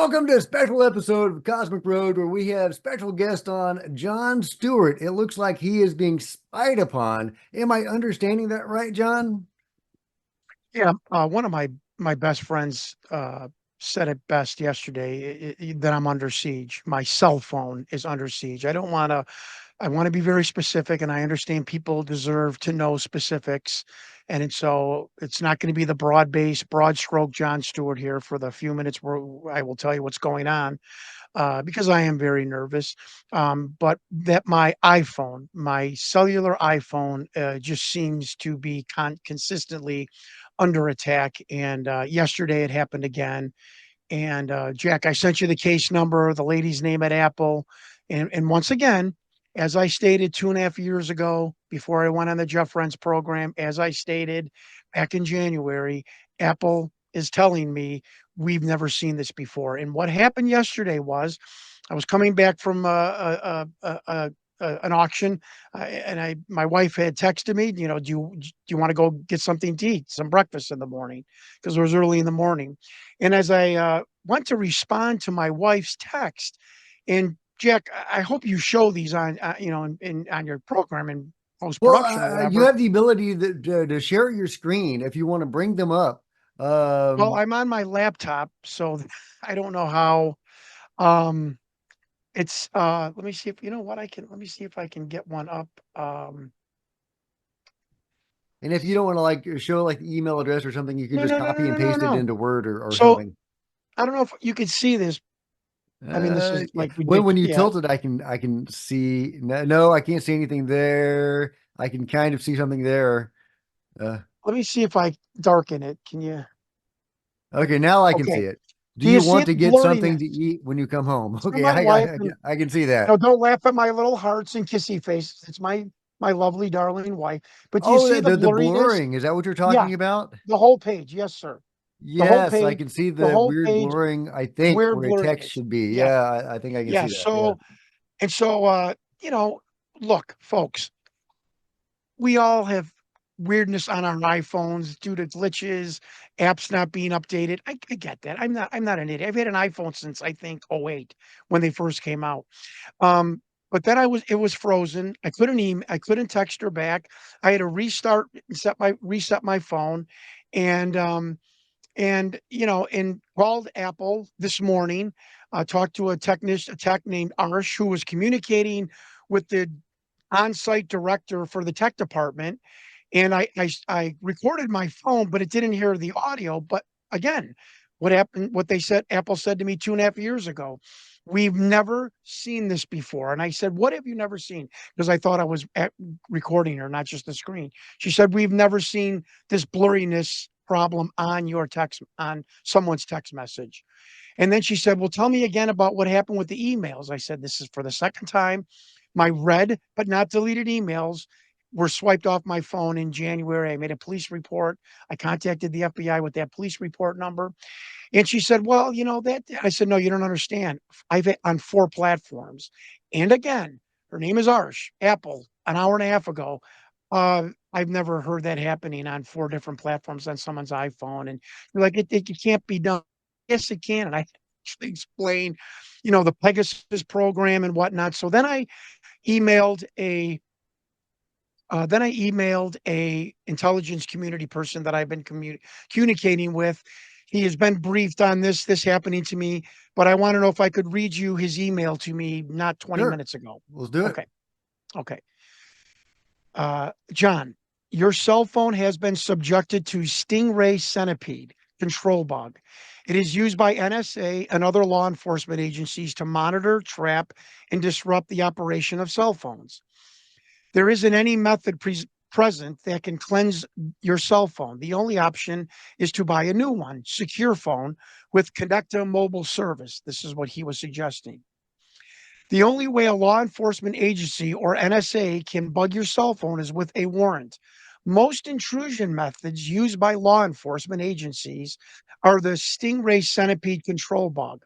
Welcome to a special episode of Cosmic Road where we have special guest on John Stewart. It looks like he is being spied upon. Am I understanding that right, John? Yeah, one of my best friends said it best yesterday that I'm under siege. My cell phone is under siege. I want to be very specific, and I understand people deserve to know specifics. So it's not going to be the broad base, broad stroke John Stewart here for the few minutes where I will tell you what's going on, because I am very nervous. But that my cellular iPhone, just seems to be consistently under attack. And yesterday it happened again. And Jack, I sent you the case number, the lady's name at Apple. And once again, as I stated 2.5 years ago, before I went on the Jeff Friends program, as I stated back in January, Apple is telling me we've never seen this before. And what happened yesterday was I was coming back from an auction, and my wife had texted me, do you want to go get something to eat, some breakfast in the morning, because it was early in the morning. And as I went to respond to my wife's text, and Jack, I hope you show these on, on your program in post Well, production or you whatever. have the ability to share your screen if you want to bring them up. Well, Um, I'm on my laptop, so I don't know how. Um, it's Let me see if let me see if I can get one up. and if you don't want to like show like the email address or something, you can No, just no, no, no, copy and no, no, paste it no. into Word or So something. I don't know if you could see this. I mean, this is Yeah. like When ridiculous. you Yeah. tilt it, I can see. No, no, I can't see anything there. I can kind of see something there. Uh, Let me see if I darken it. Can you? Okay, now I can see Okay. it. Do Do you you see want the to get something to blurriness? eat when you come home? So Okay, my wife and I can see that. no, don't laugh at my little hearts and kissy faces. It's my lovely, darling wife. But do you Oh, see the the blurriness? blurring. Is that what you're Yeah, talking about? the whole page. Yes, sir. The whole Yes, I page. can see The the whole weird page. blurring, I think, Weird where a text blurriness. should be. Yeah, Yeah, I think I can yeah. see that. Yeah. So, you know, look, folks, we all have weirdness on our iPhones due to glitches, apps not being updated. I get that. I'm not an idiot. I've had an iPhone since I think '08 when they first came out. Um, but then it was frozen. I couldn't text her back. I had to reset my phone, and and called Apple this morning. Talked to a tech named Arsh, who was communicating with the on-site director for the tech department. And I recorded my phone, but it didn't hear the audio. But again, what happened? What they said, Apple said to me 2.5 years ago, we've never seen this before. And I said, what have you never seen? Because I thought I was recording her, not just the screen. She said, we've never seen this blurriness problem on your text, on someone's text message. And then she said, well, tell me again about what happened with the emails. I said, this is for the second time. My read but not deleted emails were swiped off my phone in January. I made a police report. I contacted the FBI with that police report number. And she said, well, that. I said, no, you don't understand. I've on 4 platforms. And again, her name is Arsh, Apple, an hour and a half ago. I've never heard that happening on 4 different platforms on someone's iPhone. And you're like, it can't be done. Yes, it can. And I actually explained, the Pegasus program and whatnot. So emailed a then I emailed a intelligence community person that I've been communicating with. He has been briefed on this happening to me, but I want to know if I could read you his email to me not 20 Sure. minutes ago. Let's do it. Okay. Okay. John, your cell phone has been subjected to stingray centipede control bug. It is used by NSA and other law enforcement agencies to monitor, trap, and disrupt the operation of cell phones. There isn't any method present that can cleanse your cell phone. The only option is to buy a new one, secure phone with Connecta mobile service. This is what he was suggesting. The only way a law enforcement agency or NSA can bug your cell phone is with a warrant. Most intrusion methods used by law enforcement agencies are the stingray centipede control bug.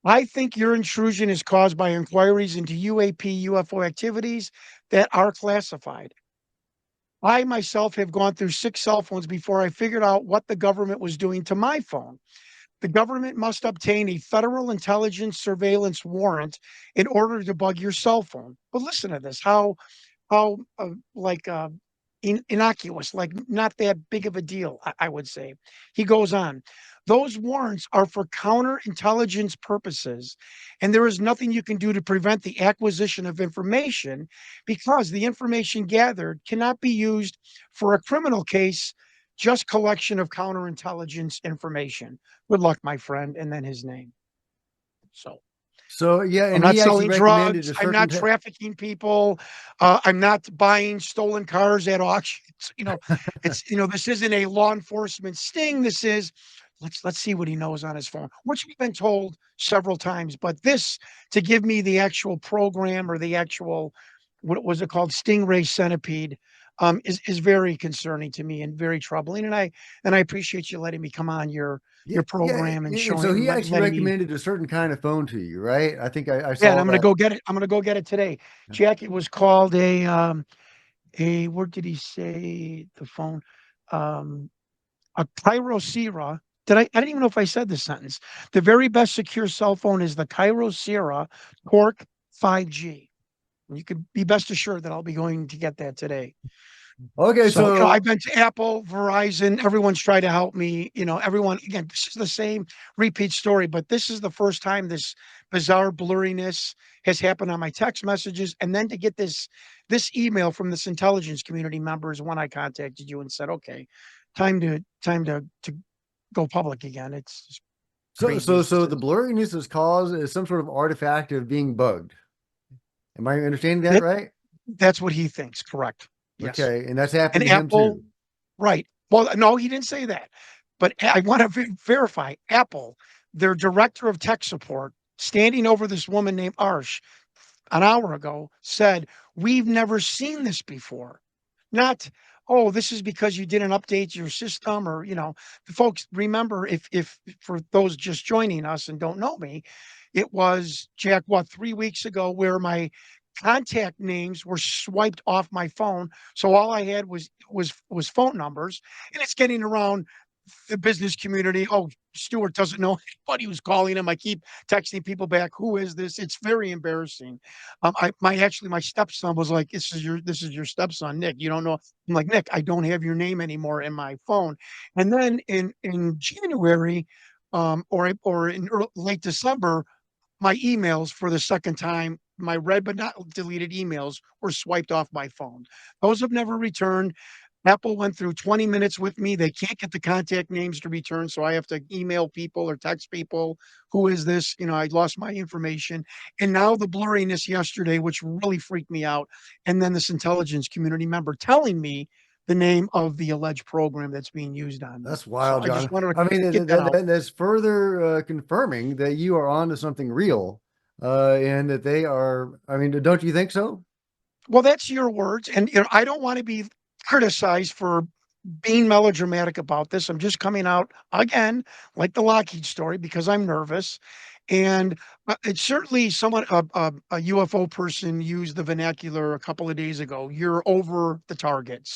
I think your intrusion is caused by inquiries into U.A.P. UFO activities that are classified. I myself have gone through 6 cell phones before I figured out what the government was doing to my phone. The government must obtain a federal intelligence surveillance warrant in order to bug your cell phone. But listen to this, how like innocuous, like not that big of a deal, I would say. He goes on, those warrants are for counterintelligence purposes, and there is nothing you can do to prevent the acquisition of information because the information gathered cannot be used for a criminal case, just collection of counterintelligence information. Good luck, my friend. And then his name. So So yeah, I'm and not he actually selling recommended drugs. a I'm certain not trafficking people. I'm not buying stolen cars at auctions. This isn't a law enforcement sting. This is let's see what he knows on his phone, which we've been told several times. But this to give me the actual program or the actual what was it called, Stingray Centipede, is very concerning to me and very troubling. And I appreciate you letting me come on yeah, your yeah, program and and so showing he actually letting me. recommended a certain kind of phone to you, right? I think I Yeah, and saw I'm gonna that. go get it. I'm gonna go get it today. Jack, it was called a what did he say? The phone, um, a Kyocera. I didn't even know if I said this sentence. The very best secure cell phone is the Kyocera Cork 5G. You can be best assured that I'll be going to get that today. Okay, So, so I've been to Apple, Verizon, everyone's tried to help me. Everyone, again, this is the same repeat story, but this is the first time this bizarre blurriness has happened on my text messages. And then to get this email from this intelligence community member is when I contacted you and said, okay, time to go public again. It's just crazy. so the blurriness is caused as some sort of artifact of being bugged. Am I understanding that that, right? that's what he thinks. Correct. Yes. Okay, and that's And happened to him Apple, too. right. Well, no, he didn't say that. But I want to verify Apple, their director of tech support, standing over this woman named Arsh an hour ago, said, we've never seen this before. Not, oh, this is because you didn't update your system or, folks, remember if for those just joining us and don't know me, it was Jack, what, 3 weeks ago where my contact names were swiped off my phone. So all I had was phone numbers, and it's getting around the business community. Oh, Stewart doesn't know anybody who's calling him. I keep texting people back. Who is this? It's very embarrassing. My stepson was like, this is your stepson, Nick. You don't know. I'm like, Nick, I don't have your name anymore in my phone. And then in January, or in late December, my emails for the second time, my read but not deleted emails were swiped off my phone. Those have never returned. Apple went through 20 minutes with me. They can't get the contact names to return, so I have to email people or text people. Who is this? I lost my information. And now the blurriness yesterday, which really freaked me out. And then this intelligence community member telling me the name of the alleged program that's being used on me. That's So wild, I just John. wanted to I mean, get that out. that's further confirming that you are onto something real, and that they are. I mean, don't you think so? Well, that's your words. And I don't want to be criticized for being melodramatic about this. I'm just coming out again, like the Lockheed story, because I'm nervous. And it's certainly someone, a UFO person used the vernacular a couple of days ago. You're over the target.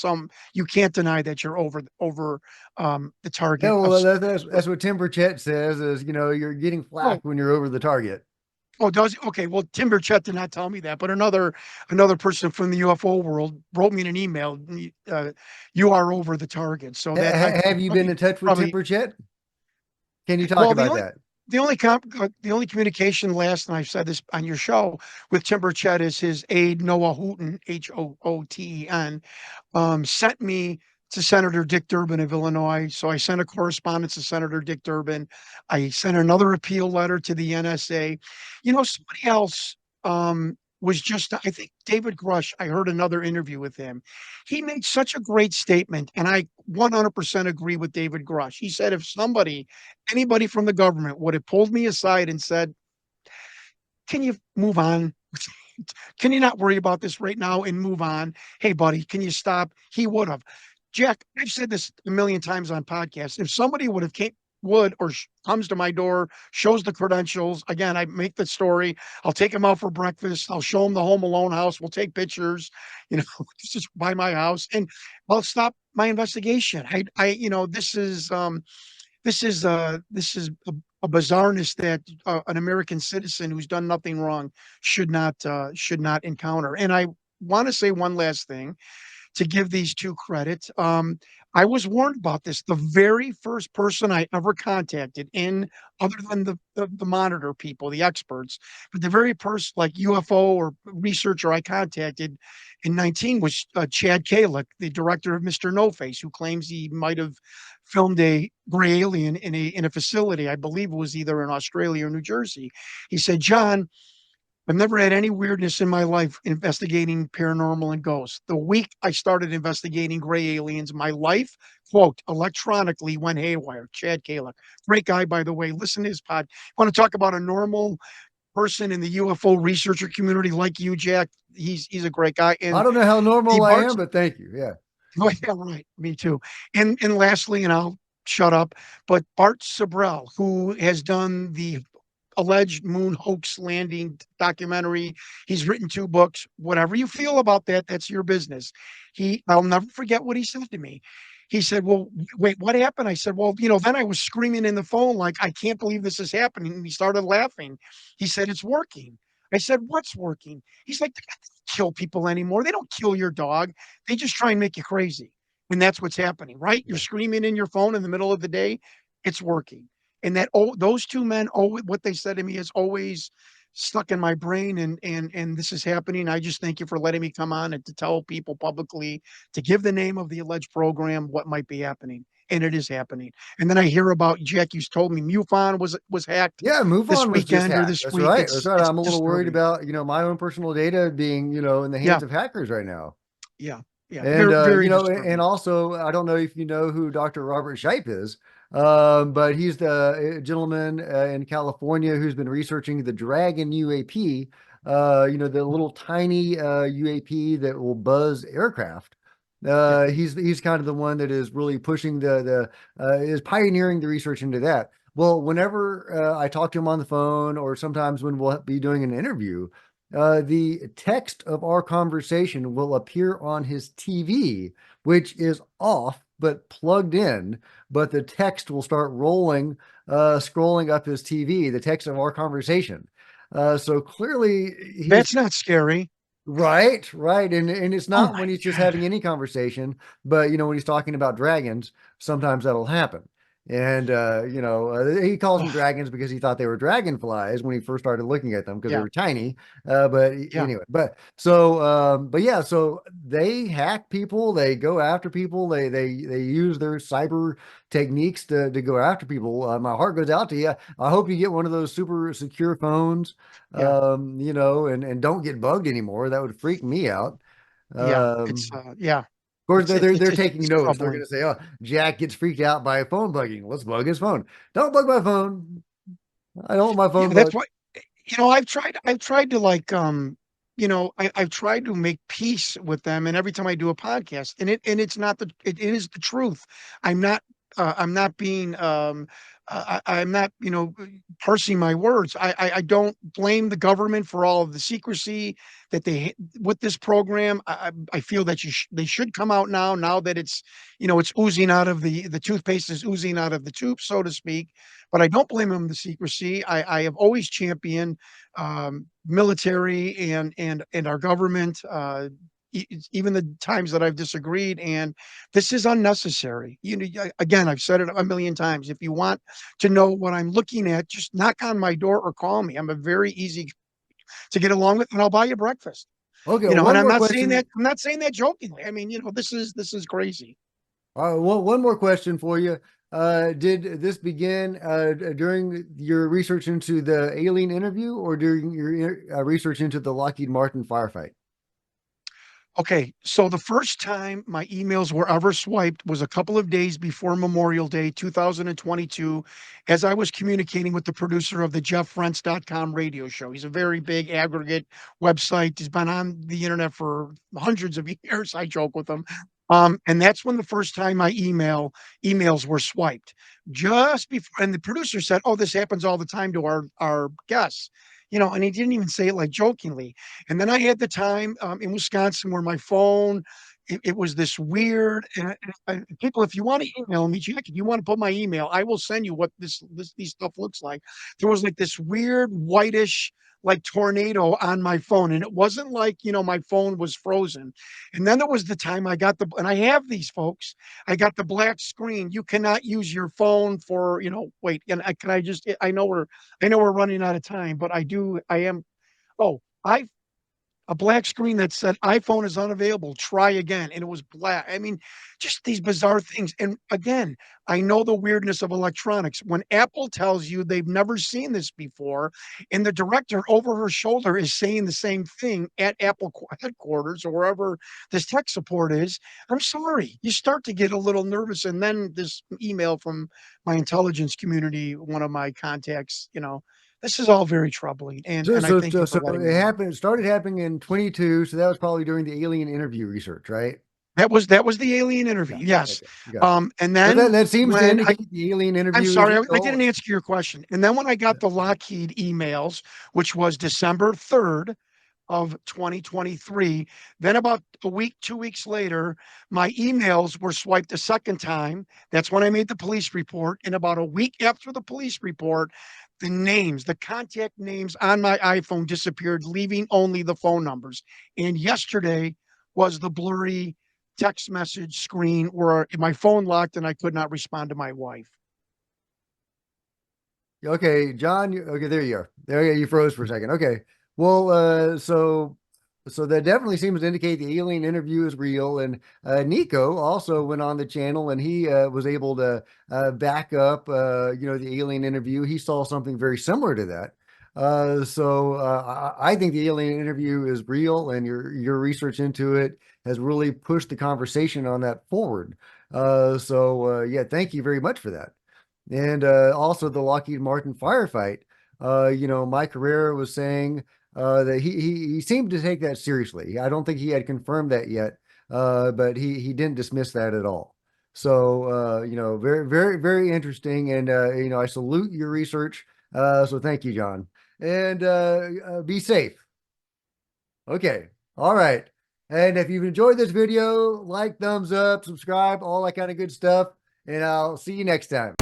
You can't deny that you're over the Yeah, target of. well, that's what Tim Burchett says is, you're getting flack Oh, when you're over the target. Oh, does he? Okay. Well, Timber Chet did not tell me that, but another person from the UFO world wrote me in an email. You are over the target. So that I Have you been probably in touch with Tim probably Burchett? Can you talk well about that? the only communication last, and I've said this on your show with Timber Chet is his aide Noah Hooten, Hooten, sent me to Senator Dick Durbin of Illinois. So I sent a correspondence to Senator Dick Durbin. I sent another appeal letter to the NSA. Somebody else was just, I think David Grush, I heard another interview with him. He made such a great statement, and I 100% agree with David Grush. He said, if anybody from the government would have pulled me aside and said, can you move on? Can you not worry about this right now and move on? Hey, buddy, can you stop? He would have. Jack, I've said this a million times on podcasts. If somebody comes to my door, shows the credentials, again, I make the story. I'll take him out for breakfast. I'll show him the Home Alone house. We'll take pictures, just by my house, and I'll stop my investigation. This is this is a bizarreness that an American citizen who's done nothing wrong should not encounter. And I want to say one last thing to give these two credit. I was warned about this. The very first person I ever contacted, in other than the monitor people, the experts, but the very first like UFO or researcher I contacted in 19 was Chad Kalick, the director of Mr. No Face, who claims he might have filmed a gray alien in a facility. I believe it was either in Australia or New Jersey. He said, John, I've never had any weirdness in my life investigating paranormal and ghosts. The week I started investigating gray aliens, my life, quote, electronically went haywire. Chad Kalick, great guy, by the way. Listen to his pod. Want to talk about a normal person in the UFO researcher community like you, Jack? He's a great guy. I And don't know how the normal I Bart, am, but thank you. Yeah. oh yeah, right, me too. And lastly, and I'll shut up, but Bart Sabrell, who has done the alleged moon hoax landing documentary. He's written two books. Whatever you feel about that, that's your business. I'll never forget what he said to me. He said, well, wait, what happened? I said, well, then I was screaming in the phone, like, I can't believe this is happening. And he started laughing. He said, it's working. I said, what's working? He's like, they don't kill people anymore. They don't kill your dog. They just try and make you crazy. And that's what's happening, right? You're Yeah. screaming in your phone in the middle of the day. It's working. And that, oh, those two men, oh, what they said to me is always stuck in my brain. And this is happening. I just thank you for letting me come on and to tell people publicly, to give the name of the alleged program, what might be happening. And it is happening. And then I hear about, Jackie's told me MUFON was hacked Yeah, move this on was just weekend or hacked. this That's week. right. That's right. It's I'm a little worried disturbing. about, my own personal data being, in the Yeah, hands of hackers right now. yeah, yeah. And Very, very and disturbing. also, I don't know if you know who Dr. Robert Shipe is, but he's the gentleman in California who's been researching the Dragon UAP, the little tiny UAP that will buzz aircraft. Yeah, He's kind of the one that is really pushing the is pioneering the research into that. Well, whenever I talk to him on the phone, or sometimes when we'll be doing an interview, the text of our conversation will appear on his TV, which is off but plugged in, but the text will start rolling, scrolling up his TV, the text of our conversation. So clearly he's that's not scary. right, right. And it's Oh not my when he's just God. having any conversation, but when he's talking about dragons, sometimes that'll happen. And he calls them Oh, dragons because he thought they were dragonflies when he first started looking at them because they yeah, were tiny. But yeah, anyway, but yeah, so they hack people, they go after people, they use their cyber techniques to go after people. My heart goes out to you. I hope you get one of those super secure phones, yeah, and don't get bugged anymore. That would freak me out. yeah. It's yeah. Of course, they're taking It's notes. They're going troubling. to say, "Oh, Jack gets freaked out by phone bugging. Let's bug his phone. Don't bug my phone. I don't want my Yeah, phone that's bugged." why, I've tried to like, I've tried to make peace with them, and every time I do a podcast, and it's not it is the truth. I'm not being, I'm not, parsing my words. I don't blame the government for all of the secrecy that with this program. I feel that they should come out now that it's, it's oozing out of the toothpaste is oozing out of the tube, so to speak. But I don't blame them the secrecy. I have always championed military and our government, even the times that I've disagreed. And this is unnecessary. Again, I've said it a million times. If you want to know what I'm looking at, just knock on my door or call me. I'm a very easy to get along with, and I'll buy you breakfast. Okay, And one I'm more not saying question. that. I'm not saying that jokingly. I mean, this is crazy. One more question for you. Did this begin during your research into the alien interview, or during your research into the Lockheed Martin firefight? Okay, so the first time my emails were ever swiped was a couple of days before Memorial Day 2022, as I was communicating with the producer of the JeffRents.com radio show. He's a very big aggregate website. He's been on the internet for hundreds of years. I joke with him. And that's when the first time my emails were swiped. Just before, and the producer said, "Oh, this happens all the time to our guests." And he didn't even say it like jokingly. And then I had the time in Wisconsin where my phone it was this weird, and people, if you want to email me, Jack, if you want to put my email, I will send you what these stuff looks like. There was like this weird whitish like tornado on my phone, and it wasn't like, my phone was frozen. And then there was the time I got and I have these, folks. I got the black screen. You cannot use your phone for, wait, and can I just, I know we're running out of time, but I am. Oh, a black screen that said iPhone is unavailable, try again. And it was black. I mean, just these bizarre things. And again, I know the weirdness of electronics. When Apple tells you they've never seen this before, and the director over her shoulder is saying the same thing at Apple headquarters or wherever this tech support is, I'm sorry. You start to get a little nervous. And then this email from my intelligence community, one of my contacts, this is all very troubling. And So, and I so, thank so, you for so letting it me know. happened, started happening in 22. So that was probably during the alien interview research, right? That was the alien Yeah. interview, yes. Okay. Got it. And So then that seems to when indicate the alien I'm interview is sorry, I real. didn't answer your question. And then when I got the Lockheed emails, which was December 3rd of 2023, then about a week, 2 weeks later, my emails were swiped a second time. That's when I made the police report. And about a week after the police report, the contact names on my iPhone disappeared, leaving only the phone numbers. And yesterday was the blurry text message screen where my phone locked and I could not respond to my wife. Okay, John. Okay, there you are. There you froze for a second. Okay. Well, so that definitely seems to indicate the alien interview is real. And Nico also went on the channel and he was able to back up, the alien interview. He saw something very similar to that. I think the alien interview is real, and your research into it has really pushed the conversation on that forward. Yeah, thank you very much for that. And also the Lockheed Martin firefight. Mike Carrera was saying that he seemed to take that seriously. I don't think he had confirmed that yet, but he didn't dismiss that at all. So very very very interesting, and I salute your research. So thank you, John, and be safe. Okay, all right. And if you've enjoyed this video, like, thumbs up, subscribe, all that kind of good stuff, and I'll see you next time.